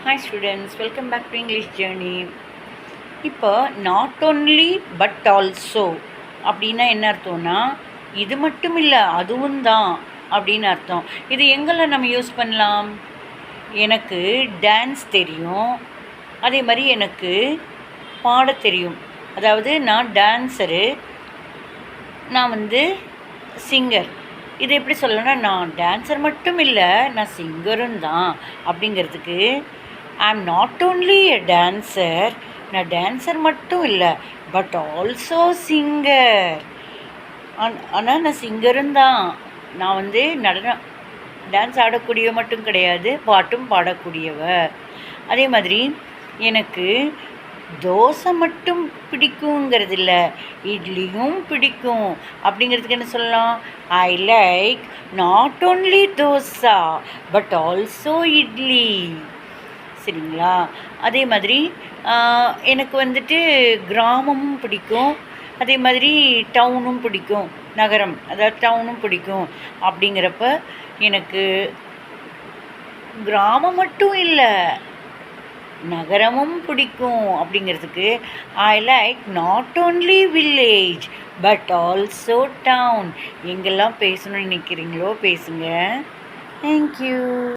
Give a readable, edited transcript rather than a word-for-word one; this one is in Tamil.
Hi students, welcome back to English journey. இப்போ நாட் ஒன்லி பட் ஆல்சோ அப்படின்னா என்ன அர்த்தம்னா, இது மட்டும் இல்லை அதுவும் தான் அப்படின்னு அர்த்தம். இது எங்கெல்லாம் நம்ம யூஸ் பண்ணலாம்? எனக்கு டான்ஸ் தெரியும், அதே மாதிரி எனக்கு பாட தெரியும். அதாவது நான் டான்ஸரு, நான் சிங்கர். இது எப்படி சொல்லணும்னா, நான் டான்ஸர் மட்டும் இல்லை, நான் சிங்கரும் தான் அப்படிங்கிறதுக்கு I am not only a dancer, நான் டான்ஸர் மட்டும் இல்லை பட் ஆல்சோ சிங்கர். ஆனால் நான் சிங்கரும் தான். நான் நடனம் டான்ஸ் ஆடக்கூடியவ மட்டும் கிடையாது, பாட்டும் பாடக்கூடியவ. அதே மாதிரி எனக்கு தோசை மட்டும் பிடிக்குங்கிறது இல்லை, இட்லியும் பிடிக்கும். அப்படிங்கிறதுக்கு என்ன சொல்லலாம்? ஐ like not only dosa but also idli. சரிங்களா? அதே மாதிரி எனக்கு கிராமமும் பிடிக்கும், அதே மாதிரி டவுனும் பிடிக்கும், நகரம் அதாவது டவுனும் பிடிக்கும். அப்படிங்கிறப்ப எனக்கு கிராமம் மட்டும் இல்லை நகரமும் பிடிக்கும். அப்படிங்கிறதுக்கு I like not only village but also town. எங்கெல்லாம் பேசணும்னு நினைக்கிறீங்களோ பேசுங்க. தேங்க்யூ.